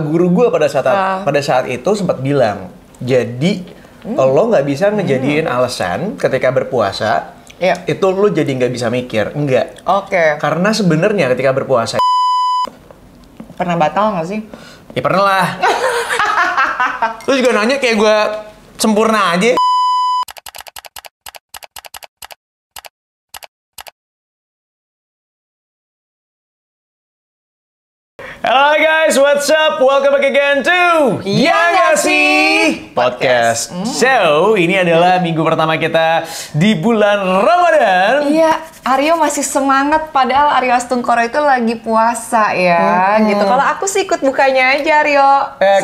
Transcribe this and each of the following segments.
Guru gue pada saat itu sempat bilang, jadi lo nggak bisa ngejadiin alasan ketika berpuasa, itu lo jadi nggak bisa mikir, enggak. Oke. Karena sebenarnya ketika berpuasa, Pernah batal nggak sih? ya pernah lah. Lo juga nanya kayak gue sempurna aja. Halo guys, what's up? Welcome back again to Ya Nggak Sih? Podcast. So, ini adalah minggu pertama kita di bulan Ramadan. Iya, Aryo masih semangat padahal Aryo Astungkoro itu lagi puasa ya, gitu. Kalau aku sih ikut bukanya aja Aryo,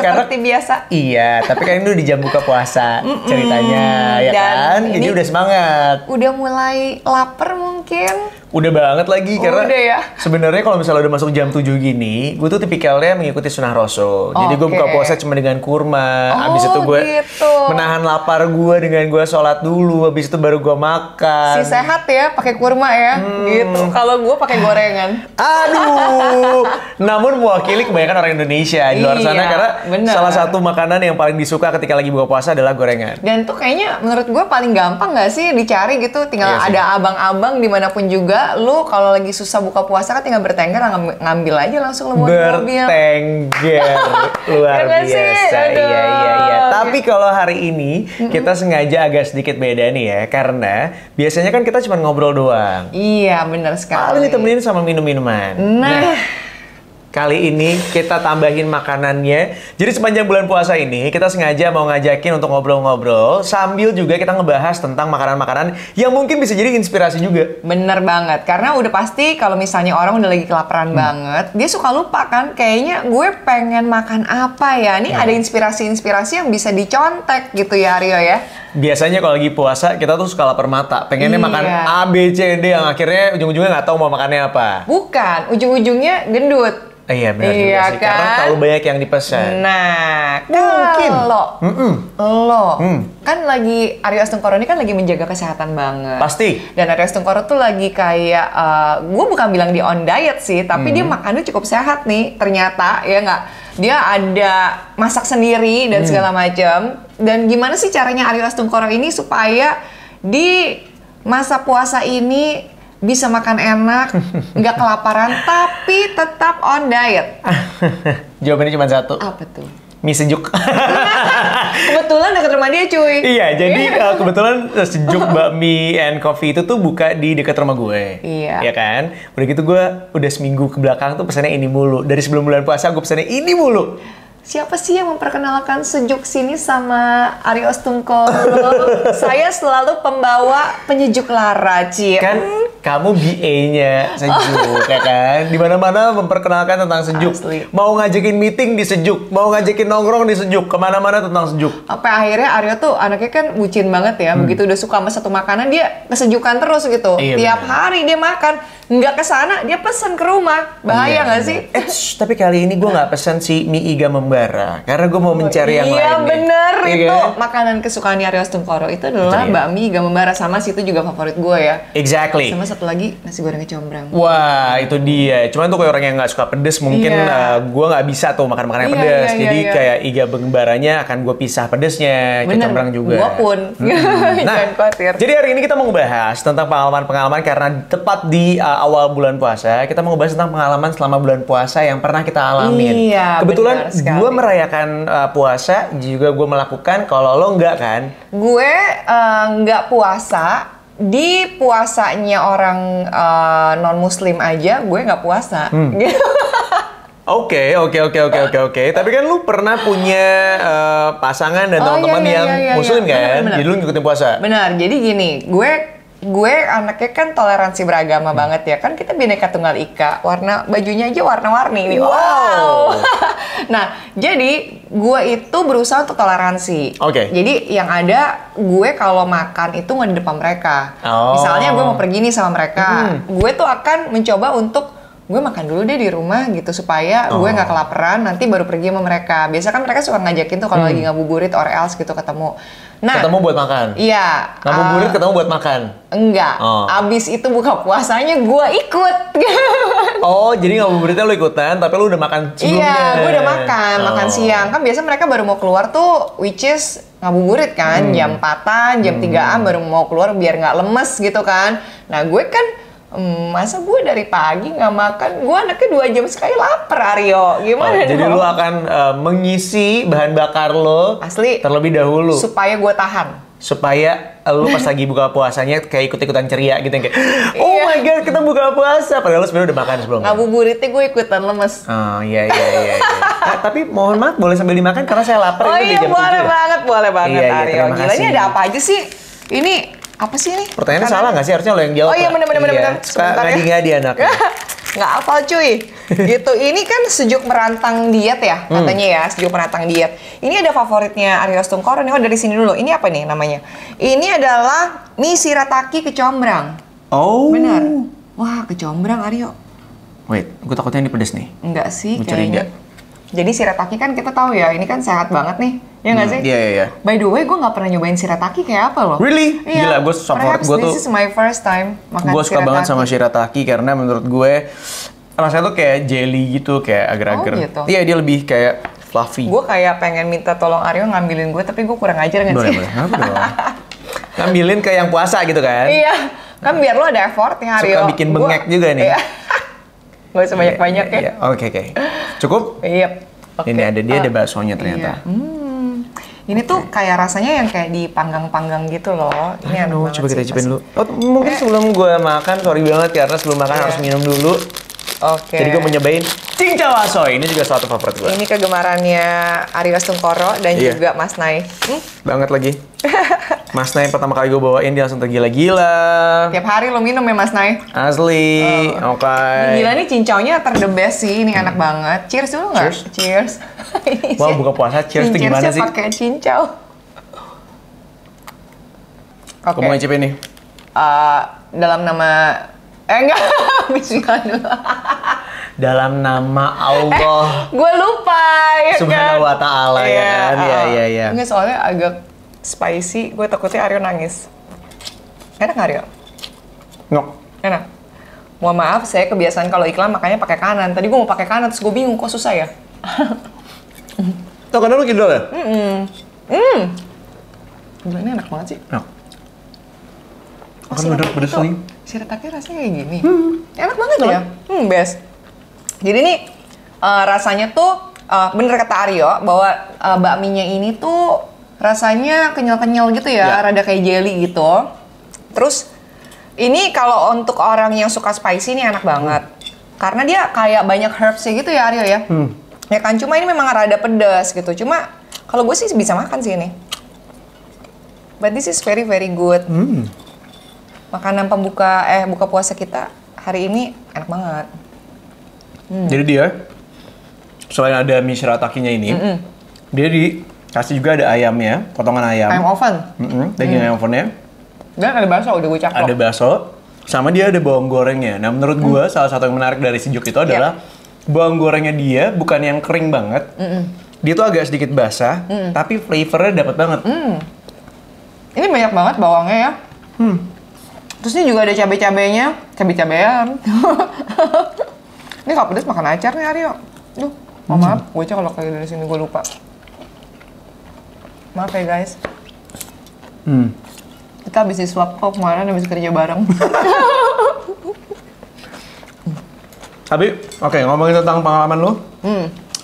seperti biasa. Iya, tapi kan ini udah di jam buka puasa ceritanya, ya kan? Jadi udah semangat. Udah mulai lapar mungkin. Udah banget lagi karena udah ya? Sebenarnya kalau misalnya udah masuk jam 7 gini, gue tuh tipikalnya mengikuti sunnah Rasul. Jadi gue buka puasa cuma dengan kurma. Habis itu gue menahan lapar gue dengan gue sholat dulu. Habis itu baru gue makan. Si sehat ya, pakai kurma ya, gitu. Kalau gue pakai gorengan. Aduh. Namun mewakili kebanyakan orang Indonesia di luar sana karena salah satu makanan yang paling disuka ketika lagi buka puasa adalah gorengan. Dan tuh kayaknya menurut gue paling gampang nggak sih dicari gitu. Tinggal ada abang-abang dimanapun juga. Lu kalau lagi susah buka puasa kan tinggal bertengger, ngambil aja langsung lu buat mobil. Bertengger luar biasa. Iya. Tapi kalau hari ini kita sengaja agak sedikit beda nih ya, karena biasanya kan kita cuma ngobrol doang. Iya, benar sekali. Paling ditemenin sama minum-minuman. Nah, kali ini kita tambahin makanannya. Jadi sepanjang bulan puasa ini kita sengaja mau ngajakin untuk ngobrol-ngobrol sambil juga kita ngebahas tentang makanan-makanan yang mungkin bisa jadi inspirasi juga. Bener banget, karena udah pasti kalau misalnya orang udah lagi kelaparan banget, dia suka lupa kan, kayaknya gue pengen makan apa ya. Nih ada inspirasi-inspirasi yang bisa dicontek gitu ya Aryo ya. Biasanya kalau lagi puasa kita tuh suka lapar mata, pengennya makan A, B, C, D yang akhirnya ujung-ujungnya nggak tahu mau makannya apa. Bukan, ujung-ujungnya gendut. Iya benar juga sih, kan? karena terlalu banyak yang dipesan. Nah, mungkin lo kan lagi, Aryo Astungkoro ini kan lagi menjaga kesehatan banget. Pasti. Dan Aryo Astungkoro tuh lagi kayak, gue bukan bilang dia on diet sih, tapi dia makannya cukup sehat nih, ternyata ya nggak. Dia ada masak sendiri dan segala macam. Dan gimana sih caranya Aryo Astungkoro ini supaya di masa puasa ini bisa makan enak, nggak kelaparan, tapi tetap on diet? Jawabannya cuma satu. Apa tuh? Mie sejuk. Kebetulan dekat rumah dia cuy. Iya, jadi kebetulan Sejuk Bakmi and Coffee itu tuh buka di dekat rumah gue. Iya. Ya kan? Udah gitu gue udah seminggu ke belakang tuh pesannya ini mulu. Dari sebelum bulan puasa gue pesannya ini mulu. Siapa sih yang memperkenalkan Sejuk sini sama Aryo Astungkoro? Saya selalu pembawa penyejuk lara, Ci. Kan kamu BA-nya Sejuk, ya kan? Dimana-mana memperkenalkan tentang Sejuk. Asli. Mau ngajakin meeting di Sejuk, mau ngajakin nongkrong di Sejuk, kemana-mana tentang Sejuk. Sampai akhirnya Aryo tuh anaknya kan bucin banget ya. Begitu udah suka sama satu makanan, dia kesejukan terus gitu. Iya, tiap hari dia makan. Nggak kesana, dia pesan ke rumah. Bahaya nggak sih? Tapi kali ini gue nggak pesan si mie iga membara. Karena gue mau mencari yang lain. Iya bener, itu kan? makanan kesukaan Aryo Astungkoro itu adalah bakmi iga membara. Sama sih, itu juga favorit gue ya. Exactly. Sama satu lagi, nasi goreng kecombrang. Wah, itu dia. Cuman tuh kayak orang yang nggak suka pedes, mungkin gue nggak bisa tuh makan makanan yang pedes. Jadi kayak iga membaranya akan gue pisah pedesnya, kecombrang juga. Gue pun. Jangan khawatir. Jadi hari ini kita mau ngebahas tentang pengalaman-pengalaman karena tepat di awal bulan puasa, kita mau ngebahas tentang pengalaman selama bulan puasa yang pernah kita alamin. Iya, kebetulan gue merayakan puasa, juga gue melakukan. Kalau lo enggak kan? Gue nggak puasa. Di puasanya orang non-muslim aja, gue nggak puasa. Oke. Tapi kan lu pernah punya pasangan dan teman-teman yang muslim kan? Bener. Jadi lu ngikutin puasa. Benar. Jadi gini, gue anaknya kan toleransi beragama banget ya. Kan kita Bhinneka Tunggal Ika. Warna bajunya aja warna-warni nih. Wow. Nah, jadi gue itu berusaha untuk toleransi. Jadi yang ada, gue kalau makan itu nggak di depan mereka. Misalnya gue mau pergi nih sama mereka. Gue tuh akan mencoba untuk gue makan dulu deh di rumah gitu supaya gue nggak kelaparan, nanti baru pergi sama mereka. Biasa kan mereka suka ngajakin tuh kalau lagi ngabuburit or else gitu ketemu. Nah, ketemu buat makan? Iya. Ngabuburit ketemu buat makan? Enggak. Abis itu buka puasanya gue ikut. Oh, jadi ngabuburitnya lu ikutan, tapi lu udah makan sebelumnya? Iya, gue udah makan siang. Kan biasa mereka baru mau keluar tuh, which is ngabuburit kan, jam 4-an, jam 3-an baru mau keluar biar nggak lemes gitu kan. Nah, gue kan masa gue dari pagi nggak makan, gue anaknya 2 jam sekali lapar, Aryo. Gimana dong? Jadi lu akan mengisi bahan bakar lo asli terlebih dahulu supaya gue tahan. Supaya lu pas lagi buka puasanya kayak ikut-ikutan ceria gitu yang kayak oh my god kita buka puasa padahal lu sebenarnya udah makan sebelumnya. Ngabuburitnya gue ikutan lemes. Oh iya. Tapi mohon maaf boleh sambil dimakan karena saya lapar. Oh iya boleh banget Iya, Aryo. Gila ini ada apa aja sih? Ini apa sih nih? Pertanyaannya salah nggak sih? Harusnya lo yang jawab. Oh iya bener. Suka ngadi-ngadi anaknya. Nggak hafal cuy. Gitu. Ini kan sejuk merantang diet ya katanya ya, sejuk merantang diet. Ini ada favoritnya Aryo Astungkoro nih. Oh dari sini dulu. Ini apa nih namanya? Ini adalah mie shirataki kecombrang. Oh. Benar. Wah kecombrang Aryo. Wait, gue takutnya ini pedes nih. Enggak sih Gue curiga. kayaknya. Jadi shirataki kan kita tahu ya, ini kan sehat banget nih. Ya nggak sih? Iya. By the way, gue nggak pernah nyobain shirataki kayak apa loh. Really? Iya. Gila, gue favorit gue tuh. This is my first time makan Gue suka shirataki. banget sama shirataki karena menurut gue rasanya tuh kayak jelly gitu, kayak agar-agar. Oh, gitu? Iya, dia lebih kayak fluffy. Gue kayak pengen minta tolong Aryo ngambilin gue, tapi gue kurang ajar nggak sih? Boleh. Kenapa dong? Ngambilin ke yang puasa gitu kan? Iya, kan biar lo ada effortnya Aryo. Suka bikin bengek juga nih. Iya. Gak usah banyak-banyak ya. Iya. Oke. Cukup? Iya. Oke. Ini ada baksonya ternyata. Iya. Ini tuh kayak rasanya yang kayak dipanggang-panggang gitu loh. Ini enak banget Coba kita sih, cipin pasti. dulu. Oh, mungkin sebelum gue makan, sorry banget karena sebelum makan harus minum dulu. Oke. Jadi gue mau nyobain cincau asoy. Ini juga salah satu favorit gue. Ini kegemarannya Aryo Astungkoro dan Iya. juga Mas Nay. Banget lagi. Mas Nay pertama kali gue bawain dia langsung tergila-gila. Tiap hari lo minum ya Mas Nay? Asli. Oke. Gila nih cincaunya the best sih, ini enak banget. Cheers dulu nggak? Cheers. Wah, buka puasa cheers tuh gimana sih? pakai cincau. Gue mau ngicipin nih. Dalam nama enggak, bismillah dulu. Dalam nama Allah Gue lupa ya Subhanahu wa ta'ala ya kan? Iya. Enggak, soalnya agak spicy, gue takutnya Aryo nangis. Enak nggak Aryo? Ngok. Enak. Mohon maaf, saya kebiasaan kalau iklan makanya pakai kanan. Tadi gue mau pakai kanan, terus gue bingung kok susah ya. Tuh kan lu kidul ya? Gila, ini enak banget sih. Ngok. Akan bener pedes nih. Shirataki rasanya kayak gini. Enak banget ya. Best. Jadi nih rasanya tuh bener kata Aryo bahwa bakminya ini tuh rasanya kenyal-kenyal gitu ya, rada kayak jelly gitu. Terus ini kalau untuk orang yang suka spicy ini enak banget. Karena dia kayak banyak herbsnya gitu ya Aryo ya. Ya kan, cuma ini memang rada pedas gitu. Cuma kalau gue sih bisa makan sih ini. But this is very very good. Makanan buka puasa kita hari ini enak banget. Jadi dia selain ada mie shiratakinya ini, dia dikasih juga ada ayamnya, potongan ayam. Ayam oven. Daging ayam ovennya. Dan ada bakso, udah gue caplok. Ada bakso, sama dia ada bawang gorengnya. Nah menurut gue salah satu yang menarik dari sejuk itu adalah bawang gorengnya dia bukan yang kering banget. Dia tuh agak sedikit basah, tapi flavornya dapat banget. Ini banyak banget bawangnya ya. Terus ini juga ada cabai-cabainya, cabai-cabean. Ini kalau pedas makan acar nih Aryo. Duh, maaf, gue kalau kayak dari sini gue lupa. Maaf ya guys. Kita habis di swap kok kemarin, habis kerja bareng. Tapi, oke, ngomongin tentang pengalaman lu.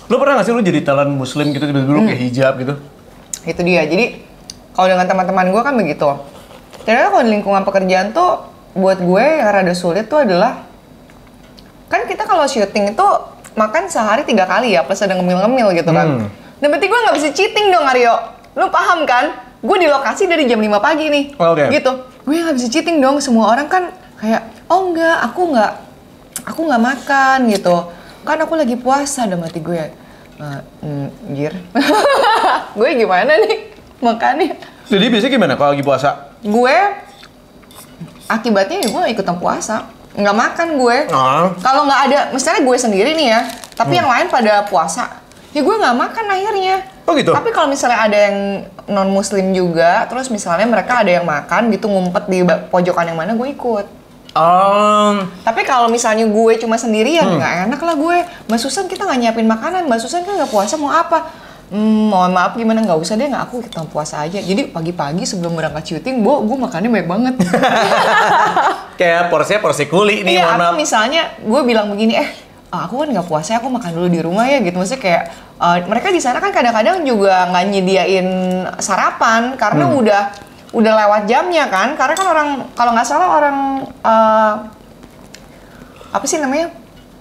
Lu pernah gak sih lu jadi talent muslim gitu, tiba-tiba lu kayak hijab gitu? Itu dia, jadi kalau dengan teman-teman gue kan begitu. Ternyata kalau di lingkungan pekerjaan tuh, buat gue yang rada sulit tuh adalah, kan kita kalau syuting itu makan sehari 3 kali ya, plus ada ngemil-ngemil gitu kan. Dan berarti gue nggak bisa cheating dong Aryo. Lu paham kan? Gue di lokasi dari jam 5 pagi nih. Oke. Gitu. Gue nggak bisa cheating dong. Semua orang kan kayak, oh enggak, aku nggak makan gitu. Kan aku lagi puasa, udah mati gue. Anjir. Gue gimana nih makannya? Jadi biasanya gimana kalau lagi puasa? Gue akibatnya ya gue ikutan puasa. nggak makan gue. Kalau nggak ada, misalnya gue sendiri nih ya, tapi yang lain pada puasa, ya gue nggak makan akhirnya. Oh gitu? Tapi kalau misalnya ada yang non-muslim juga, terus misalnya mereka ada yang makan gitu, ngumpet di pojokan yang mana, gue ikut. Tapi kalau misalnya gue cuma sendirian, nggak enak lah gue. Mbak Susan kita nggak nyiapin makanan, Mbak Susan kan nggak puasa mau apa? Mohon maaf gimana, nggak usah deh, nggak, aku kita puasa aja. Jadi pagi-pagi sebelum berangkat syuting, gue makannya banyak banget. Kayak porsi kuli nih, iya, mohon maaf. atau misalnya gue bilang begini, aku kan nggak puasa, aku makan dulu di rumah ya gitu. Maksudnya kayak mereka di sana kan kadang-kadang juga nggak nyediain sarapan karena udah lewat jamnya kan. Karena kan orang, kalau nggak salah orang apa sih namanya,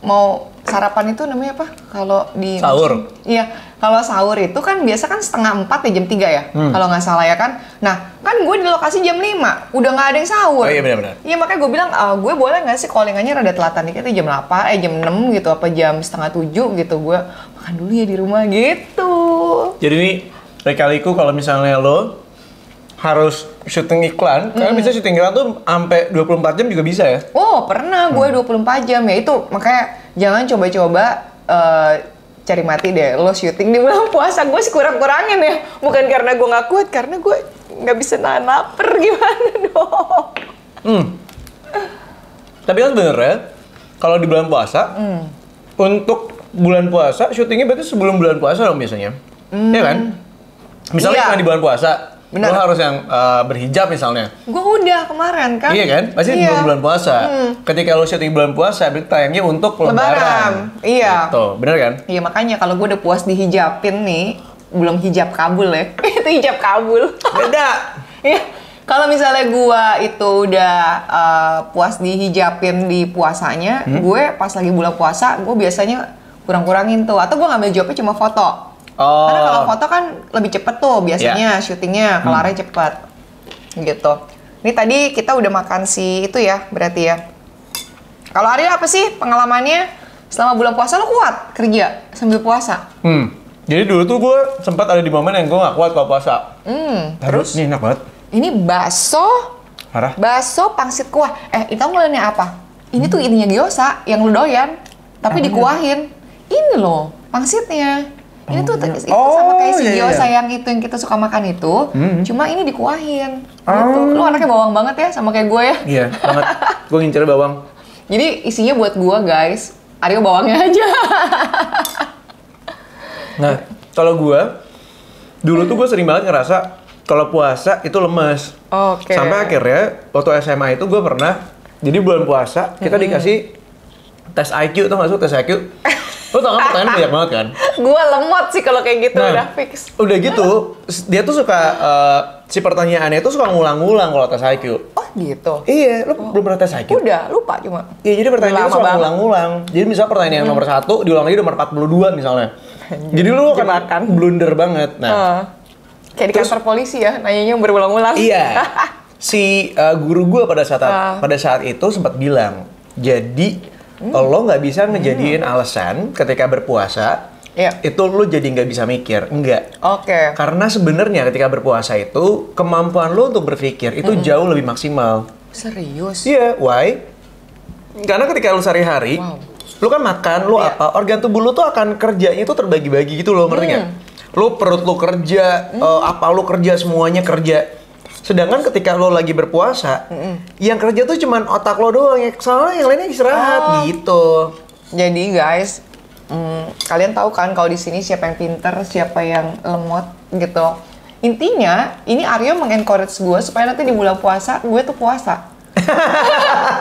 mau sarapan itu namanya apa? Kalau di sahur. Iya, kalau sahur itu kan biasa kan 3:30 ya, jam 3 ya, kalau nggak salah ya kan. Nah, kan gue di lokasi jam 5, udah nggak ada yang sahur. Oh iya benar-benar. Iya, makanya gue bilang, gue boleh nggak sih callingannya rada telatan dikit ya, jam 8, jam 6 gitu, apa jam 6:30 gitu, gue makan dulu ya di rumah gitu. Jadi nih, kali-kaliku kalau misalnya lo harus syuting iklan, karena bisa syuting iklan tuh sampai 24 jam juga bisa ya? Oh, pernah gue 24 jam ya itu, makanya jangan coba-coba cari mati deh lo syuting di bulan puasa. Gue sih kurang-kurangin ya, bukan karena gue nggak kuat, karena gue nggak bisa nahan lapar, gimana dong. Tapi kan sebenarnya kalau di bulan puasa, untuk bulan puasa syutingnya berarti sebelum bulan puasa dong biasanya, ya kan? Misalnya Iya. cuma di bulan puasa, Benar. lo harus yang berhijab misalnya. Gue udah kemarin kan. Iya kan? Pasti Iya. bulan puasa. Ketika lo syuting bulan puasa, berarti tayangnya untuk lebaran. Iya. Gitu, bener kan? Iya, makanya kalau gue udah puas dihijabin nih, belum hijab kabul ya. Itu hijab kabul. Beda! Iya. Kalau misalnya gue itu udah puas dihijabin di puasanya, gue pas lagi bulan puasa, gue biasanya kurang-kurangin tuh. Atau gue ngambil jawabnya cuma foto. Karena kalau foto kan lebih cepet tuh biasanya syutingnya, kelarnya cepet. Gitu. Ini tadi kita udah makan si itu ya, berarti ya. Kalau Arya apa sih pengalamannya selama bulan puasa lo kuat kerja sambil puasa? Jadi dulu tuh gue sempat ada di momen yang gue gak kuat kalau puasa. Terus? Ini enak banget. Ini bakso, Parah. bakso pangsit kuah. Itu ngeliatnya apa? Ini tuh ininya gyoza yang lu doyan, tapi dikuahin. Ini loh pangsitnya. Ini tuh itu sama kayak si gyoza yang itu yang kita suka makan itu, cuma ini dikuahin. Gitu. Lu anaknya bawang banget ya, sama kayak gue ya. Iya, banget. Gue ngincer bawang. Jadi isinya buat gue guys, Aryo bawangnya aja. Nah, kalau gue, dulu tuh gue sering banget ngerasa kalau puasa itu lemes. Oke. Sampai akhirnya, waktu SMA itu gue pernah, jadi bulan puasa, kita dikasih tes IQ, tau gak sih tes IQ? Lo tau kan pertanyaan banyak banget kan? Gue lemot sih kalau kayak gitu, udah fix. Udah gitu, dia tuh suka, si pertanyaannya itu suka ngulang-ngulang kalau tes IQ. Oh gitu? Iya, lo belum pernah tes IQ? Udah, lupa cuma. Iya, jadi pertanyaan itu Lama suka banget. ngulang-ngulang. Jadi misalnya pertanyaan yang nomor 1, diulang lagi nomor 42 misalnya. Jadi lu akan blunder banget. Nah, Kayak di kantor polisi ya, nanyanya berulang-ulang. iya. Si guru gue pada saat itu sempat bilang, jadi lo nggak bisa ngejadiin alasan ketika berpuasa, itu lo jadi nggak bisa mikir, enggak. Oke. Karena sebenarnya ketika berpuasa itu kemampuan lo untuk berpikir itu jauh lebih maksimal. Serius? Iya, why? Karena ketika lo sehari-hari, lo kan makan, lo apa, organ tubuh lo tuh akan kerjanya itu terbagi-bagi gitu loh, ngerti nggak? Lo perut lo kerja, apa lo kerja, semuanya kerja. Sedangkan ketika lo lagi berpuasa, yang kerja tuh cuman otak lo doang, ya soalnya yang lainnya istirahat gitu. Jadi guys, kalian tahu kan kalau di sini siapa yang pinter, siapa yang lemot gitu. Intinya, ini Aryo mengencourage gue supaya nanti di bulan puasa, gue tuh puasa.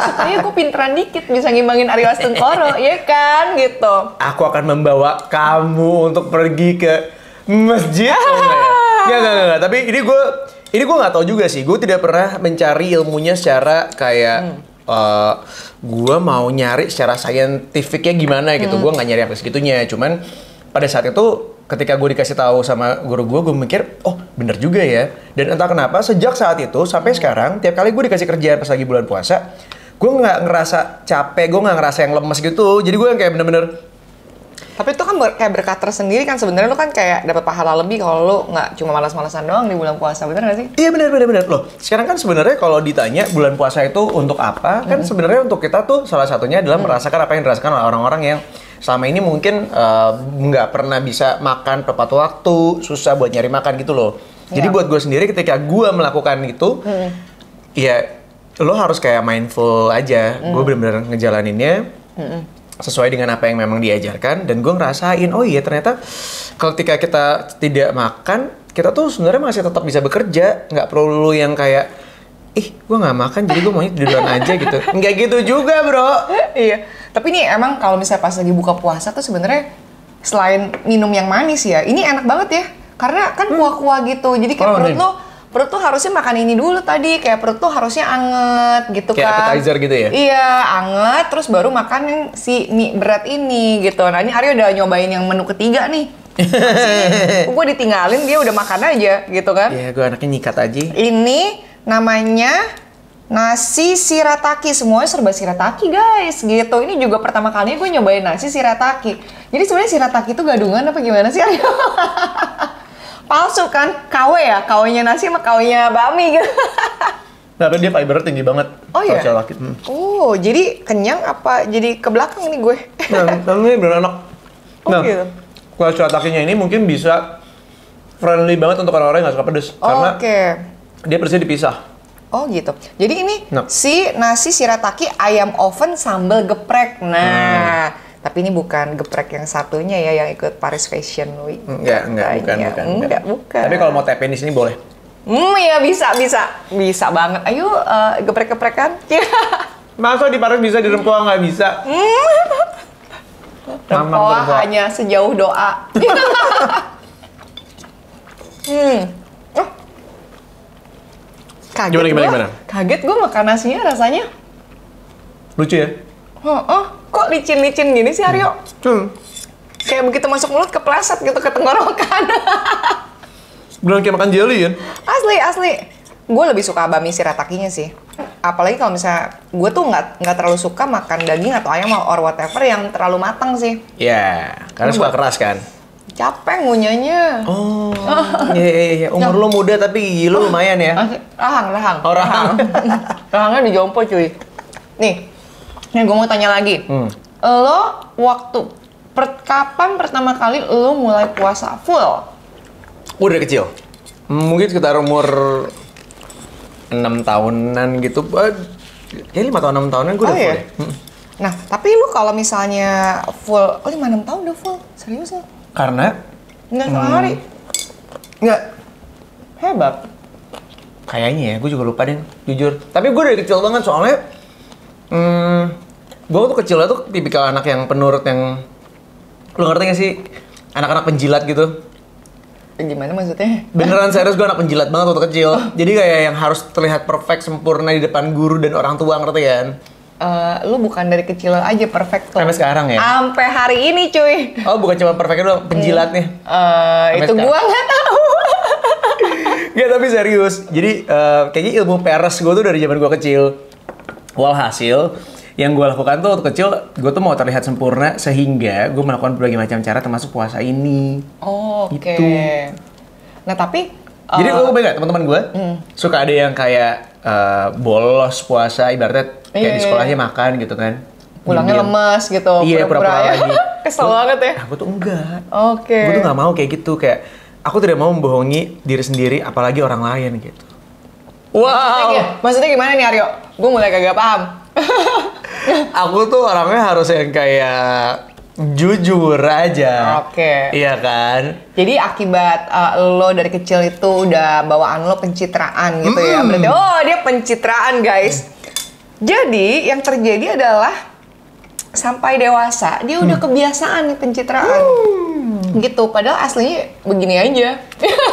Supaya gue pinteran dikit bisa ngimbangin Aryo Astengkoro, ya kan gitu. Aku akan membawa kamu untuk pergi ke masjid. Nggak. Tapi ini gue nggak tahu juga sih. Gue tidak pernah mencari ilmunya secara kayak gue mau nyari secara saintifiknya gimana gitu. Gue nggak nyari apa segitunya. Cuman pada saat itu ketika gue dikasih tahu sama guru gue mikir, oh bener juga ya. Dan entah kenapa sejak saat itu sampai sekarang tiap kali gue dikasih kerjaan pas lagi bulan puasa, gue nggak ngerasa capek, gue nggak ngerasa yang lemes gitu. Jadi gue yang kayak bener-bener Tapi itu kan kayak berkat tersendiri kan sebenarnya. Lu kan kayak dapat pahala lebih kalau lu nggak cuma malas-malasan doang di bulan puasa, bener nggak sih? Iya benar. Loh, sekarang kan sebenarnya kalau ditanya bulan puasa itu untuk apa? Kan sebenarnya untuk kita tuh salah satunya adalah merasakan apa yang dirasakan oleh orang-orang yang selama ini mungkin nggak pernah bisa makan tepat waktu, susah buat nyari makan gitu loh. Jadi buat gue sendiri ketika gue melakukan itu, ya lo harus kayak mindful aja. Gue benar-benar ngejalaninnya sesuai dengan apa yang memang diajarkan, dan gue ngerasain oh iya ternyata ketika kita tidak makan kita tuh sebenarnya masih tetap bisa bekerja, nggak perlu yang kayak gue nggak makan jadi gue maunya tiduran aja gitu. Nggak gitu juga bro. Iya, tapi ini emang kalau misalnya pas lagi buka puasa tuh sebenarnya selain minum yang manis ya, ini enak banget ya karena kan kuah-kuah gitu, jadi kayak perut tuh harusnya makan ini dulu tadi, kayak perut tuh harusnya anget gitu kayak kan. appetizer gitu ya? Iya, anget, terus baru makan yang si mie berat ini gitu. Nah ini Aryo udah nyobain yang menu ketiga nih. Gue ditinggalin, dia udah makan aja gitu kan. Iya, gue anaknya nyikat aja. Ini namanya nasi shirataki, semuanya serba shirataki guys gitu. Ini juga pertama kalinya gue nyobain nasi shirataki. Jadi sebenarnya shirataki itu gadungan apa gimana sih Aryo? Palsu kan? KW ya? KW-nya nasi sama KW-nya bakmi gitu. Tapi dia fibernya tinggi banget. Oh iya? Shirataki. Oh, jadi kenyang apa jadi ke belakang ini gue? Nah, ini bener enak. Oh Nah, gitu? kuah shiratakinya ini mungkin bisa friendly banget untuk orang-orang yang nggak suka pedes. Karena dia pedesnya dipisah. Oh gitu. Jadi ini si nasi shirataki ayam oven sambal geprek. Nah, tapi ini bukan geprek yang satunya ya yang ikut Paris Fashion Week. Enggak. Tapi kalau mau TP di sini boleh. Ya bisa banget. Ayo geprek-geprekan. Masa di Paris bisa, di Rempoa nggak bisa? Rempoa hanya sejauh doa. Kaget gimana? Kaget gue makan nasinya rasanya. Lucu ya? Kok licin-licin gini sih Aryo? Kayak begitu masuk mulut kepleset gitu ke tenggorokan. Beneran kayak makan jelly kan? Asli. Gue lebih suka bami shiratakinya sih. Apalagi kalau misalnya gue tuh nggak terlalu suka makan daging atau ayam or whatever yang terlalu matang sih. Ya, karena suka keras kan? Capek ngunyahnya. Oh, iya. Umur lo muda tapi gigi lo lumayan ya? Rahang. Oh, rahang. Rahangnya dijompo cuy. Nih, gue mau tanya lagi. Lo kapan pertama kali lo mulai puasa full? Udah dari kecil. Mungkin sekitar umur 6 tahunan gitu. Kayaknya 5 tahun, 6 tahunan gue udah full deh. Nah, tapi lu kalau misalnya full, 5-6 tahun udah full? Serius lo? Karena? Nggak sehari? Nggak. Hebat. Kayaknya ya, gue juga lupa deh, jujur. Tapi gue dari kecil banget soalnya gue tuh kecilnya tuh tipikal anak yang penurut yang, lu ngerti gak sih? Anak-anak penjilat gitu. Gimana maksudnya? Beneran serius, gue anak penjilat banget waktu kecil. Jadi kayak yang harus terlihat perfect, sempurna di depan guru dan orang tua, ngerti kan? Lu bukan dari kecil aja perfect tuh. Sampai sekarang ya? Sampai hari ini cuy. Oh bukan cuma perfect doang, penjilatnya? Itu gua nggak tahu. Nggak, tapi serius. Jadi kayaknya ilmu peres gue tuh dari zaman gue kecil. Walhasil, yang gue lakukan tuh waktu kecil, gue tuh mau terlihat sempurna sehingga gue melakukan berbagai macam cara termasuk puasa ini. Oke. Gitu. Nah tapi jadi lo bayangin gak teman-teman gue suka ada yang kayak bolos puasa, ibaratnya kayak di sekolahnya makan gitu kan. Pulangnya lemes gitu. Iya, pura-pura lagi. Kesel banget ya. Aku tuh enggak. Oke. Gue tuh nggak mau kayak gitu, kayak aku tidak mau membohongi diri sendiri apalagi orang lain gitu. Wow. Maksudnya gimana nih Aryo? Gue mulai kagak paham. Aku tuh orangnya harus yang kayak jujur aja. Oke. Iya kan? Jadi akibat lo dari kecil itu udah bawaan lo pencitraan gitu ya. Berarti dia pencitraan guys. Jadi yang terjadi adalah sampai dewasa dia udah kebiasaan nih pencitraan. Gitu. Padahal aslinya begini aja.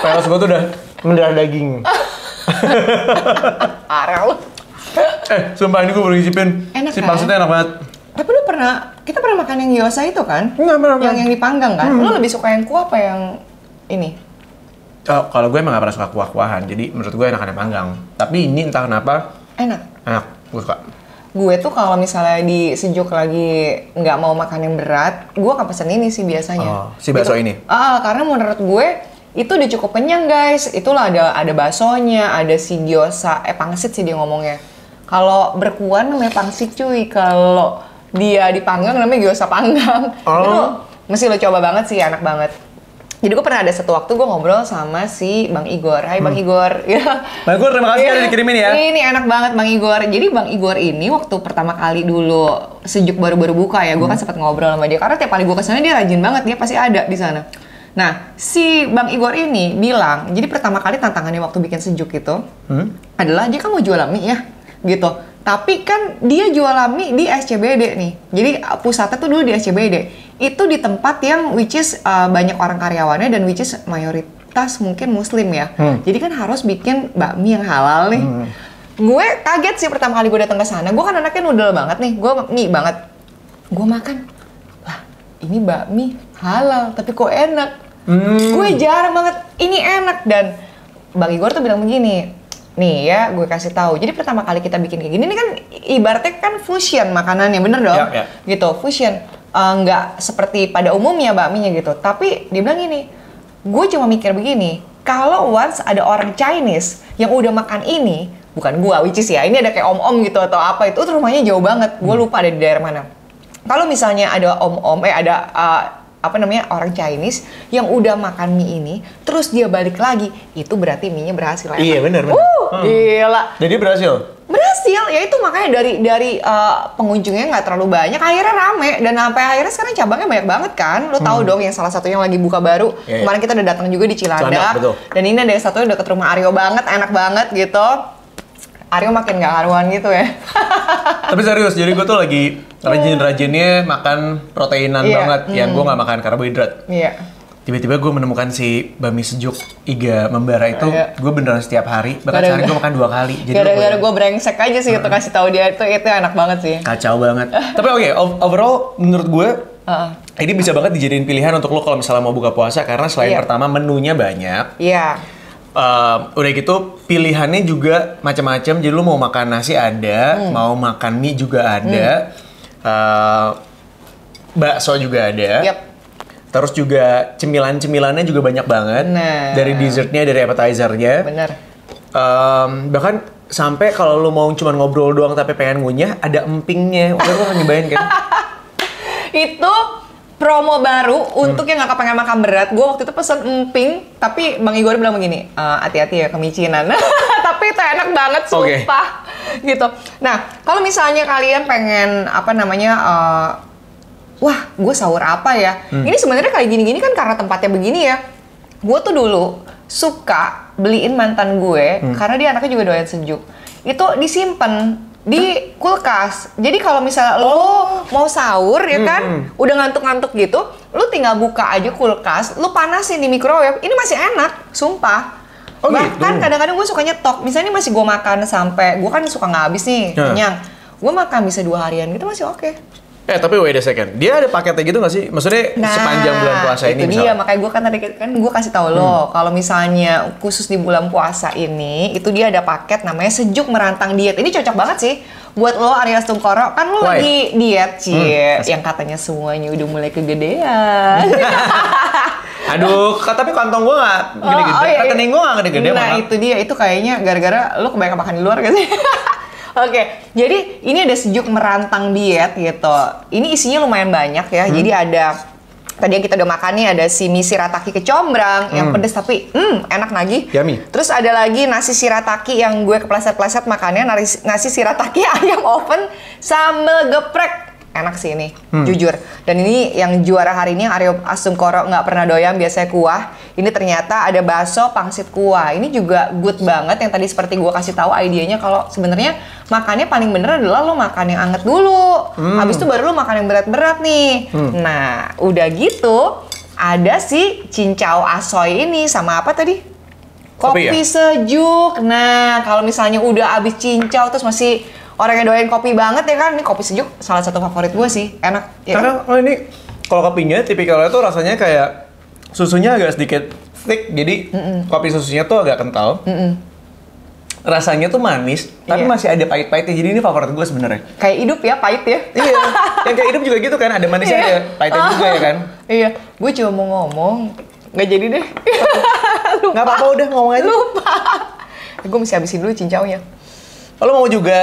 Peles gue tuh udah mendarah daging. Parah lo. Sumpah ini gue baru ngicipin. Enak si kan? pangsitnya enak banget. Tapi kita pernah makan yang gyoza itu kan? Enggak pernah. Yang dipanggang kan? Lo lebih suka yang kuah apa yang ini? Oh, kalau gue emang gak pernah suka kuah-kuahan, jadi menurut gue enakan yang panggang. Tapi ini entah kenapa Enak. enak, gue suka. gue tuh kalau misalnya di sejuk lagi nggak mau makan yang berat, gue akan pesen ini sih biasanya. Si bakso ini? Karena menurut gue itu udah cukup kenyang guys. Itulah ada baksonya, ada si gyoza, pangsit sih dia ngomongnya. Kalau berkuah namanya pangsit cuy, kalau dia dipanggang namanya gyoza panggang. Itu mesti lo coba banget sih, enak banget. Jadi gue pernah ada satu waktu gue ngobrol sama si Bang Igor. Hai Bang Igor. Ya. Bang Igor, terima kasih udah dikirimin ya. Ini enak banget Bang Igor. Jadi Bang Igor ini waktu pertama kali dulu sejuk baru-baru buka ya, gue kan sempat ngobrol sama dia. Karena tiap kali gue kesana dia rajin banget, dia pasti ada di sana. Nah, si Bang Igor ini bilang, jadi pertama kali tantangannya waktu bikin sejuk itu adalah dia kan mau jual mie ya, gitu. Tapi kan dia jualan mie di SCBD nih. Jadi pusatnya tuh dulu di SCBD. Itu di tempat yang which is banyak orang karyawannya dan which is mayoritas mungkin muslim ya. Jadi kan harus bikin bakmi yang halal nih. Gue kaget sih pertama kali gue datang ke sana. Gue kan anaknya noodle banget nih. Gue mie banget. Gue makan. Lah, ini bakmi halal tapi kok enak. Gue jarang banget. Ini enak dan Bang Igor tuh bilang begini. Nih ya, gue kasih tahu. Jadi pertama kali kita bikin kayak gini, ini kan ibaratnya kan fusion makanannya, bener dong? Gitu, fusion. Nggak seperti pada umumnya bakminya gitu. Tapi dia bilang gini, gue cuma mikir begini, kalau once ada orang Chinese yang udah makan ini, bukan gue, which is ya, ini ada kayak om-om gitu atau apa itu rumahnya jauh banget. Gue lupa ada di daerah mana. Kalau misalnya ada om-om, ada orang Chinese yang udah makan mie ini, terus dia balik lagi, itu berarti mie-nya berhasil. Iya benar. Gila. Jadi berhasil? Berhasil, ya itu makanya dari pengunjungnya nggak terlalu banyak, akhirnya rame dan sampai akhirnya sekarang cabangnya banyak banget kan. Lo tahu dong yang salah satunya lagi buka baru. Kemarin kita udah datang juga di Cilandak. Dan ini ada satunya deket rumah Aryo banget, enak banget gitu. Aryo makin gak karuan gitu ya. Tapi serius, jadi gue tuh lagi rajin-rajinnya makan proteinan banget. Yang gue gak makan karbohidrat. Iya. Tiba-tiba gue menemukan si bakmi sejuk Iga Membara itu, gue beneran setiap hari. Bahkan sehari gue makan 2 kali. Gara-gara gue brengsek aja sih untuk kasih tahu dia itu enak banget sih. Kacau banget. Tapi oke, overall menurut gue ini bisa banget dijadiin pilihan untuk lo kalau misalnya mau buka puasa. Karena selain pertama menunya banyak. Iya. Udah gitu pilihannya juga macam-macam. Jadi lu mau makan nasi ada, mau makan mie juga ada, bakso juga ada. Terus juga cemilan-cemilannya juga banyak banget. Dari dessertnya, dari appetizer-nya. Bener. Bahkan sampai kalau lu mau cuma ngobrol doang tapi pengen ngunyah, ada empingnya. Udah lu kan nyobain kan? Itu promo baru untuk yang nggak kepengen makan berat. Gue waktu itu pesen emping, tapi Bang Igor bilang begini, hati-hati ya kemicinan. Tapi itu enak banget, sumpah. Gitu. Nah, kalau misalnya kalian pengen wah, gue sahur apa ya? Ini sebenarnya kayak gini-gini kan karena tempatnya begini ya. Gue tuh dulu suka beliin mantan gue karena dia anaknya juga doyan sejuk. Itu disimpan di kulkas. Jadi kalau misalnya lo mau sahur ya kan, udah ngantuk-ngantuk gitu, lo tinggal buka aja kulkas, lo panasin di microwave, ini masih enak, sumpah. Bahkan kadang-kadang gue suka nyetok. Misalnya masih gue makan sampai, gue kan suka nggak habis nih, kenyang. Gue makan bisa 2 harian gitu masih oke. Tapi wait a second, dia ada paketnya gitu nggak sih? Maksudnya sepanjang bulan puasa ini itu dia, makanya gue kan gue kasih tahu lo, kalau misalnya khusus di bulan puasa ini, itu dia ada paket namanya Sejuk Merantang Diet. Ini cocok banget sih buat lo Arya Stungkoro, kan lo lagi diet yang katanya semuanya udah mulai kegedean. Aduh, tapi kantong gue nggak gede-gede, rekening gue nggak gede-gede. Nah itu dia, itu kayaknya gara-gara lo kebanyakan makan di luar gak sih? Oke, jadi ini ada Sejuk Merantang Diet gitu. Ini isinya lumayan banyak ya. Jadi ada, tadi yang kita udah makan nih, ada si mie shirataki kecombrang yang pedes tapi enak lagi. Yummy. Terus ada lagi nasi shirataki yang gue kepleset-pleset makannya, nasi shirataki ayam oven sambal geprek. Enak sih ini, jujur. Dan ini yang juara hari ini Aryo Asungkoro nggak pernah doyan, biasanya kuah. Ini ternyata ada bakso pangsit kuah. Ini juga good banget, yang tadi seperti gue kasih tahu idenya kalau sebenarnya makannya paling bener adalah lo makan yang anget dulu. Habis itu baru lo makan yang berat-berat nih. Nah, udah gitu ada si cincau asoy ini sama apa tadi? Kopi sejuk. Nah, kalau misalnya udah habis cincau terus masih orang yang doyan kopi banget ya kan, ini kopi sejuk salah satu favorit gue sih, enak. Ya karena kan? ini kalau kopinya tipikalnya tuh rasanya kayak susunya agak sedikit thick, jadi kopi susunya tuh agak kental. rasanya tuh manis, tapi Iya. masih ada pahit-pahitnya. Jadi ini favorit gue sebenarnya. Kayak hidup ya, pahit ya. Iya, yang kayak hidup juga gitu kan, ada manisnya, Iya. ada pahitnya juga ya kan. Iya, gue cuma mau ngomong, nggak jadi deh. Nggak apa-apa, udah ngomong aja. Lupa. Gue mesti habisin dulu cincaunya. Lo mau juga?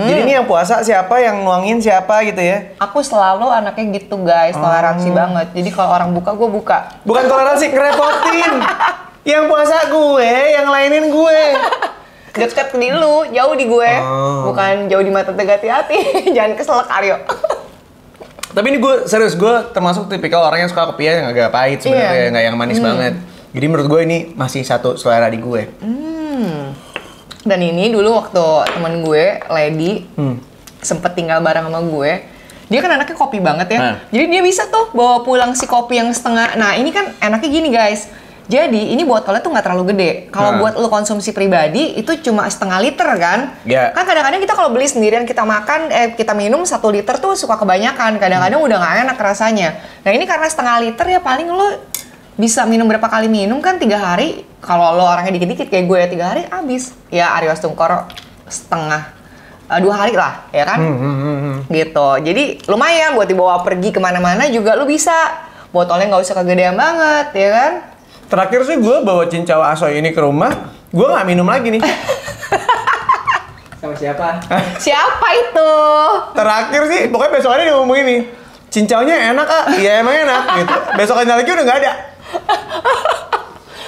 Jadi ini yang puasa siapa, yang nuangin siapa gitu ya? Aku selalu anaknya gitu guys, toleransi banget. Jadi kalau orang buka, gue buka. Bukan toleransi, ngerepotin. Yang puasa gue, yang lainin gue. Deket di lu, jauh di gue. Oh. Bukan jauh di mata tegati hati. Jangan keselak Aryo. Tapi ini gue serius, gue termasuk tipikal orang yang suka kopi yang agak pahit sebenarnya, Iya. nggak yang manis banget. Jadi menurut gue ini masih satu selera di gue. Dan ini dulu waktu temen gue, Lady, sempet tinggal bareng sama gue. Dia kan anaknya kopi banget ya. Nah. Jadi dia bisa tuh bawa pulang si kopi yang setengah. Nah ini kan enaknya gini guys. Jadi ini botolnya tuh nggak terlalu gede. Kalau Nah. buat lo konsumsi pribadi itu cuma setengah liter kan. Ya. Kan kadang-kadang kita kalau beli sendirian kita makan, kita minum 1 liter tuh suka kebanyakan. Kadang-kadang udah nggak enak rasanya. Nah ini karena setengah liter ya paling lo bisa minum berapa kali minum kan 3 hari. Kalau lo orangnya dikit-dikit kayak gue 3 hari habis. Ya Aryo Astungkoro setengah 2 hari lah ya kan. Gitu. Jadi lumayan buat dibawa pergi kemana-mana juga lo bisa. Botolnya nggak usah kegedean banget ya kan. Terakhir sih gue bawa cincau asoy ini ke rumah, gue nggak minum lagi nih. Sama siapa? Siapa itu? Terakhir sih, pokoknya besokannya dia ngomong ini, cincaunya enak ah, iya emang enak gitu. Besokannya lagi udah nggak ada.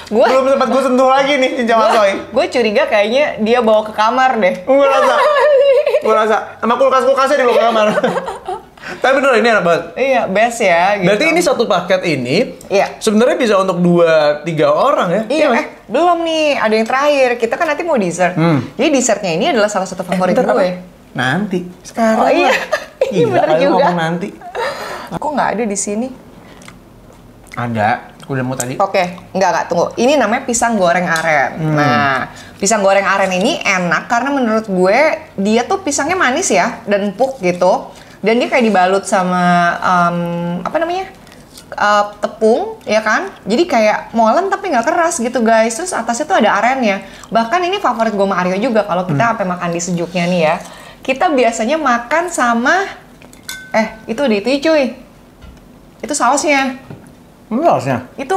Gue Belum sempat gue sentuh lagi nih cincau asoy. gue curiga kayaknya dia bawa ke kamar deh. Gue rasa, sama kulkas-kulkasnya di bawah kamar. Tapi bener ini enak banget. Iya, best ya. Gitu. Berarti ini satu paket ini, Iya. sebenarnya bisa untuk 2-3 orang ya? Iya, nggak? belum nih. Ada yang terakhir. Kita kan nanti mau dessert. Jadi dessertnya ini adalah salah satu favorit Bentar, gue. apa? Nanti. Sekarang. Oh iya. lah. Iya, bener ayo juga. ngomong nanti. Kok nggak ada di sini? Ada. Udah mau tadi. Oke, nggak tunggu. Ini namanya pisang goreng aren. Nah, pisang goreng aren ini enak karena menurut gue dia tuh pisangnya manis ya dan empuk gitu. Dan dia kayak dibalut sama apa namanya? Tepung, ya kan? Jadi kayak molen tapi nggak keras gitu guys. Terus atasnya tuh ada arennya. Bahkan ini favorit gue sama Aryo juga kalau kita sampai makan di sejuknya nih ya. Kita biasanya makan sama itu cuy. Itu sausnya. Sausnya? Itu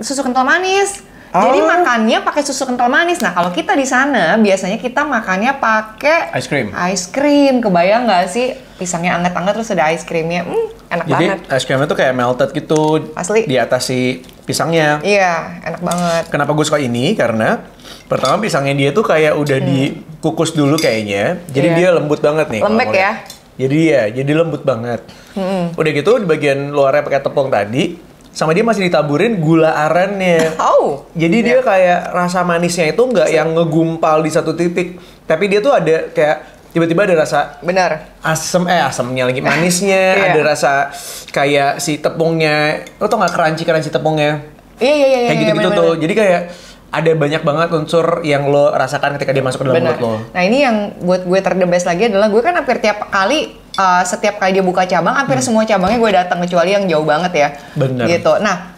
susu kental manis. Ah. Jadi makannya pakai susu kental manis. Nah, kalau kita di sana biasanya kita makannya pakai Ice cream. Ice cream. Kebayang nggak sih? Pisangnya anget-anget terus ada ice creamnya. Enak Jadi banget. es krimnya tuh kayak melted gitu. Asli. Di atas si pisangnya. Iya, enak banget. Kenapa gue suka ini? Karena pertama pisangnya dia tuh kayak udah dikukus dulu kayaknya. Jadi Iya. dia lembut banget nih. Lembek kalau mau ya? lihat. Jadi lembut banget. Udah gitu di bagian luarnya pakai tepung tadi, sama dia masih ditaburin gula arennya. Oh. Jadi dia kayak rasa manisnya itu nggak yang ngegumpal di satu titik, tapi dia tuh ada kayak tiba-tiba ada rasa Bener. asemnya lagi manisnya, Iya. ada rasa kayak si tepungnya, lo tau nggak crunchy tepungnya? Iya. Kayak gitu-gitu tuh. Jadi kayak ada banyak banget unsur yang lo rasakan ketika dia masuk ke dalam Bener. mulut lo. Nah ini yang buat gue terdebes lagi adalah gue kan hampir tiap kali, setiap kali dia buka cabang, hampir semua cabangnya gue datang kecuali yang jauh banget ya. Bener. Gitu. Nah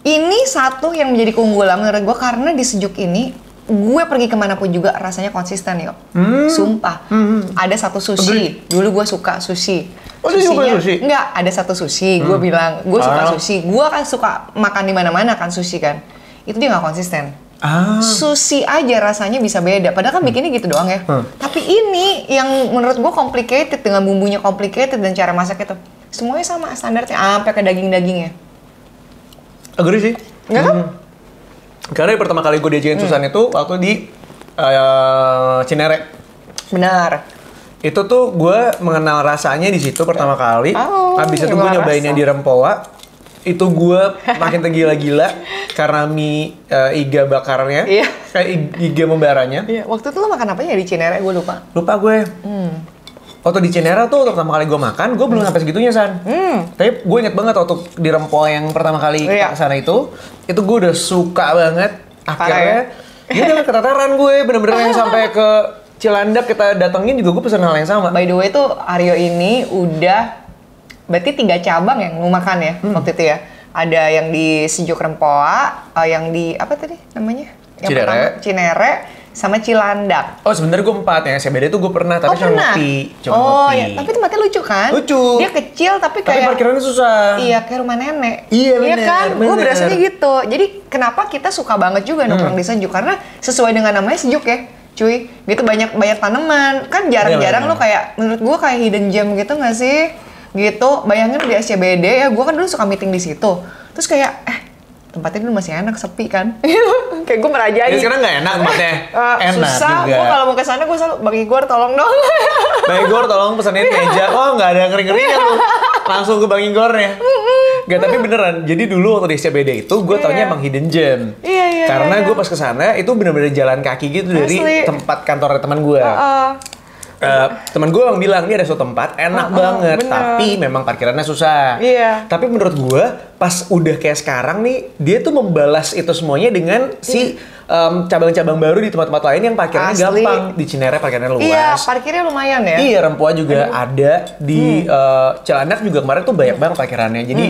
ini satu yang menjadi keunggulan menurut gue karena di sejuk ini gue pergi kemana pun juga rasanya konsisten yuk. Sumpah. Ada satu sushi. Dulu gue suka sushi. Oh, dia suka Sushinya- sushi? Enggak, ada satu sushi. Gue bilang gue suka Ah. sushi. Gue kan suka makan di mana-mana kan sushi kan. Itu dia nggak konsisten. Sushi aja rasanya bisa beda. Padahal kan bikinnya gitu doang ya. Tapi ini yang menurut gue complicated dengan bumbunya complicated dan cara masak itu. Semuanya sama standarnya sampai ke daging-dagingnya. Agree sih. Enggak kan? Karena pertama kali gue diajakin Susan itu waktu di Cinere. Benar. Itu tuh gue mengenal rasanya di situ pertama kali. Oh, Habis itu gue mengenal nyobain rasa. yang di Rempoa. Itu gue makin tergila-gila karena mie iga bakarnya. Iya. Kayak iga membaranya. Iya, waktu itu lo makan apa ya di Cinere? Gue lupa. Lupa gue. Waktu di Cinere tuh pertama kali gue makan, gue belum sampai segitunya San. Tapi gue inget banget waktu di Rempoa yang pertama kali Iya. kita kesana itu gue udah suka banget. Parah Akhirnya, dia udah keteteran gue, bener-bener yang sampai ke Cilandak kita datengin juga gue pesen hal yang sama. By the way tuh Aryo ini udah berarti 3 cabang yang lu makan ya waktu itu ya. Ada yang di Sejuk Rempoa, yang di apa tadi namanya? Yang pertama Cinere sama Cilandak. Oh sebenarnya gue 4, yang SCBD tuh gue pernah, tapi cuma ngopi. Ya, tapi tempatnya lucu kan? Lucu. Dia kecil tapi kayak parkirannya susah. Iya, kayak rumah nenek. Iya bener, kan? Gue berasanya gitu. Jadi kenapa kita suka banget juga nongkrong di Sejuk? Karena sesuai dengan namanya Sejuk ya, cuy. Gitu banyak tanaman. Kan jarang-jarang lo kayak, menurut gue kayak hidden gem gitu nggak sih? Gitu. Bayangin di SCBD ya, gue kan dulu suka meeting di situ. Terus kayak, tempatnya dulu masih enak, sepi kan? Kayak gue merajai. Sekarang nggak enak tempatnya? Enak susah. juga. Gue kalau mau ke sana gue selalu, Bang Igor tolong dong. Bang Igor tolong pesenin meja. Oh nggak ada ngeri-ngerinya tuh. Langsung ke Bang Igornya. Gak, tapi beneran. Jadi dulu waktu di SCBD itu gue taunya emang hidden gem. Iya. Karena gue pas kesana itu bener-bener jalan kaki gitu dari tempat kantor teman gue. Teman gue bilang ini ada suatu tempat enak banget, bener. Tapi memang parkirannya susah. Iya. Tapi menurut gue pas udah kayak sekarang nih, dia tuh membalas itu semuanya dengan si cabang-cabang baru di tempat-tempat lain yang parkirnya gampang. Di Cinere parkirnya luas. Iya, parkirnya lumayan ya. Iya, Rempoa juga ada di Cilandak juga kemarin tuh banyak banget parkirannya. Jadi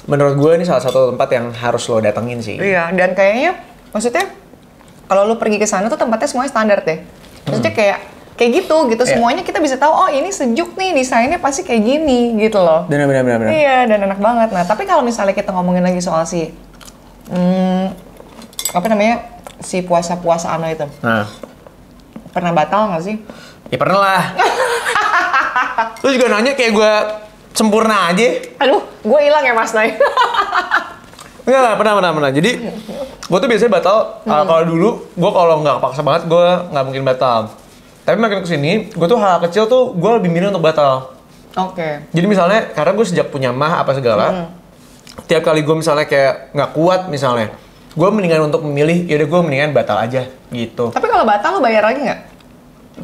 menurut gue ini salah satu tempat yang harus lo datengin sih. Iya, dan kayaknya maksudnya kalau lo pergi ke sana tuh tempatnya semuanya standar deh. Maksudnya kayak gitu semuanya kita bisa tahu, oh ini Sejuk nih, desainnya pasti kayak gini gitu loh. Benar. Iya, dan enak banget. Nah, tapi kalau misalnya kita ngomongin lagi soal si apa namanya, si puasa ano itu, pernah batal nggak sih? Ya pernah lah. Lu juga nanya kayak gue sempurna aja. Aduh, gue hilang ya Mas Nay. Enggak lah, pernah. Jadi gue tuh biasanya batal. Kalau dulu gue kalau nggak paksa banget gue nggak mungkin batal. Tapi makin kesini, gue tuh hal kecil tuh gue lebih milih untuk batal. Oke. Jadi misalnya, karena gue sejak punya mah apa segala, tiap kali gue misalnya kayak nggak kuat misalnya, gue mendingan untuk memilih, yaudah gue mendingan batal aja gitu. Tapi kalau batal lo bayar lagi nggak?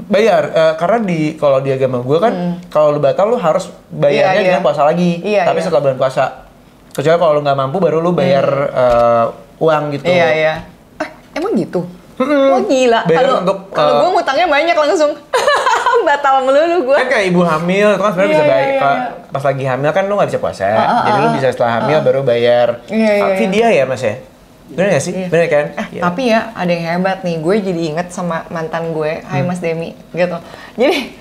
Bayar, karena kalau di agama gue kan, kalau lo batal lo harus bayarnya dengan puasa lagi. Tapi setelah bulan puasa. Kecuali kalau lo nggak mampu, baru lo bayar uang gitu. Iya. Emang gitu? Wah gila, kalau gue ngutangnya banyak langsung batal melulu gue. Kan kayak ibu hamil, itu kan sebenarnya bisa bayar. Pas lagi hamil kan lu nggak bisa puasa, jadi lu bisa setelah hamil baru bayar. Fidyah ya Mas ya? Bener nggak sih? Bener kan? Tapi ya ada yang hebat nih, gue jadi inget sama mantan gue, Hai Mas Demi, gitu. Jadi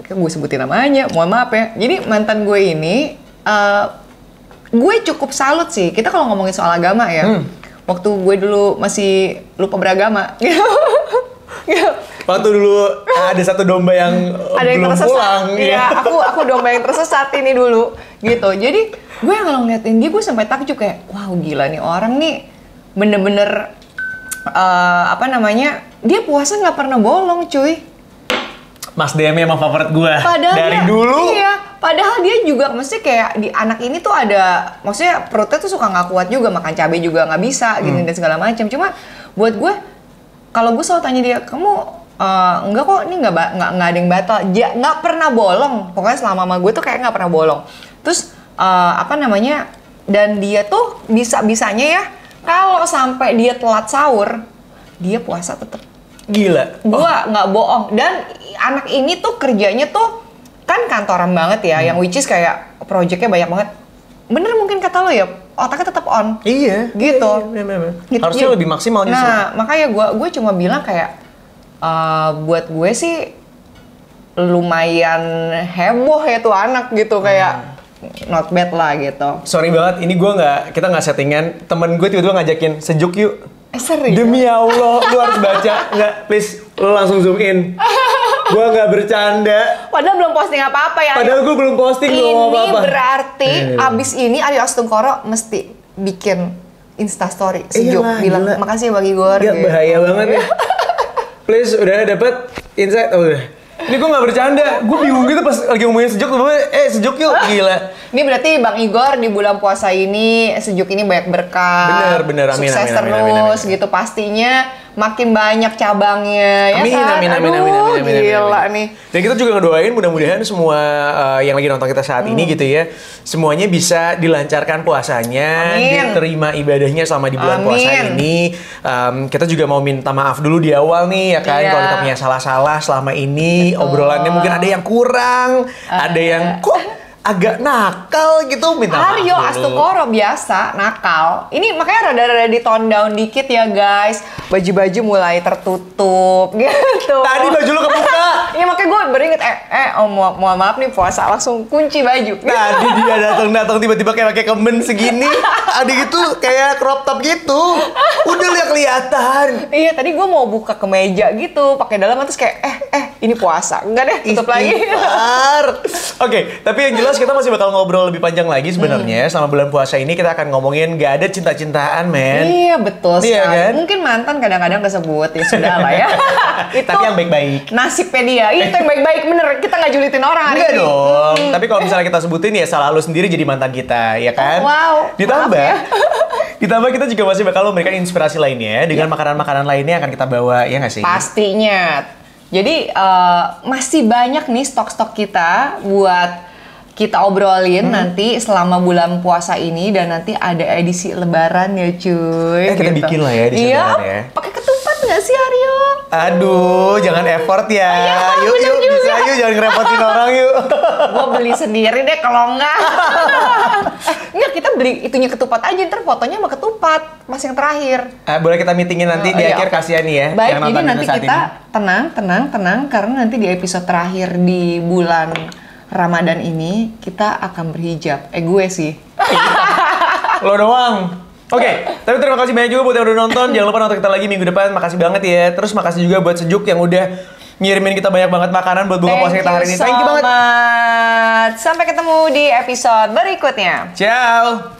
gue sebutin namanya, mohon maaf ya. Jadi mantan gue ini, gue cukup salut sih. Kita kalau ngomongin soal agama ya. Waktu gue dulu masih lupa beragama. Waktu dulu ada satu domba yang belum pulang. Iya, aku domba yang tersesat ini dulu. Gitu. Jadi gue kalau ngeliatin dia, gue sampai takjub kayak, wow gila nih orang nih bener-bener dia puasa nggak pernah bolong cuy. Mas DM emang favorit gue dari dulu. Iya, padahal dia juga mesti kayak di anak ini tuh ada, maksudnya perutnya tuh suka nggak kuat juga, makan cabai juga nggak bisa gini dan segala macam. Cuma buat gue, kalau gue selalu tanya dia, kamu enggak kok, ini nggak ada yang batal, nggak pernah bolong. Pokoknya selama sama gue tuh kayak nggak pernah bolong. Terus dan dia tuh bisanya ya, kalau sampai dia telat sahur, dia puasa tetap. Gila. Gua nggak bohong. Dan anak ini tuh kerjanya tuh kan kantoran banget ya, yang which is kayak projectnya banyak banget. Bener mungkin kata lo ya, otaknya tetap on. Iya. Gitu. Gitu. Harusnya lebih maksimal justru. Nah, makanya gue cuma bilang kayak, buat gue sih lumayan heboh ya tuh anak gitu, kayak not bad lah gitu. Sorry banget, ini kita nggak settingan. Temen gue tiba-tiba ngajakin Sejuk yuk. Serius? Demi Allah, lu harus baca. Nggak, please, lu langsung zoom in. Gua nggak bercanda. Padahal belum posting apa-apa ya. Padahal gue belum posting apa-apa. Ini berarti abis ini Aryo Astungkoro mesti bikin Instastory Sejuk. Bilang, makasih ya Bang Igor. Gak bahaya banget ya. Please, udah dapet insight. Oh, udah. Ini gue gak bercanda, gue bingung gitu pas lagi ngomongin Sejuk, Sejuk yuk, gila. Ini berarti Bang Igor di bulan puasa ini, Sejuk ini banyak berkah. Bener, amin, sukses terus gitu, pastinya makin banyak cabangnya, ya kan? Amin. Gila nih. Dan kita juga ngedoain mudah-mudahan semua yang lagi nonton kita saat ini gitu ya, semuanya bisa dilancarkan puasanya, diterima ibadahnya selama di bulan puasa ini. Kita juga mau minta maaf dulu di awal nih, ya kan? Kalau kita punya salah-salah selama ini, obrolannya mungkin ada yang kurang, ada yang kok agak nakal gitu, minta maaf Aryo dulu. Astukoro biasa nakal. Ini makanya rada-rada di tone down dikit ya guys. Baju-baju mulai tertutup gitu. Tadi baju lu kebuka. Iya makanya gue beringet mohon maaf nih puasa langsung kunci baju. Tadi dia datang tiba-tiba kayak pakai kemen segini. Adik itu kayak crop top gitu. Udah lihat kelihatan. Iya tadi gue mau buka kemeja gitu pakai dalam terus kayak ini puasa. Enggak deh tutup lagi. Istighfar. Oke, tapi yang jelas kita masih bakal ngobrol lebih panjang lagi sebenarnya. Selama bulan puasa ini kita akan ngomongin gak ada cinta-cintaan, men. Iya betul sekali. Iya, kan? Mungkin mantan kadang-kadang kesebut ya sudah lah ya. Itu Tapi yang baik-baik. nasibnya dia. Itu yang baik-baik bener. Kita nggak julitin orang hari Enggak ini. dong. Tapi kalau misalnya kita sebutin ya salah lu sendiri jadi mantan kita, ya kan? Wow. Ditambah, Maaf ya. ditambah kita juga masih bakal memberikan inspirasi lainnya dengan makanan-makanan lainnya yang akan kita bawa, ya nggak sih? Pastinya. Jadi masih banyak nih stok-stok kita buat kita obrolin nanti selama bulan puasa ini dan nanti ada edisi lebaran ya cuy. Kita bikin lah ya edisi iya, lebaran ya. Pakai ketupat nggak sih Aryo? Aduh, jangan effort ya. Yuk, bener yuk, bisa yuk, jangan ngerepotin orang yuk. Gue beli sendiri deh kalau enggak. Enggak, kita beli itunya ketupat aja, ntar fotonya sama ketupat. Mas yang terakhir. Boleh kita meetingin nanti di Iya. akhir kasihan nih ya. Baik, yang jadi nonton nanti saat kita ini. tenang, karena nanti di episode terakhir di bulan Ramadan ini kita akan berhijab. Gue sih. Lo doang. Oke, tapi terima kasih banyak juga buat yang udah nonton. Jangan lupa nonton kita lagi minggu depan. Makasih banget ya. Terus makasih juga buat Sejuk yang udah ngirimin kita banyak banget makanan buat buka puasa kita hari ini. Thank you banget. Sampai ketemu di episode berikutnya. Ciao.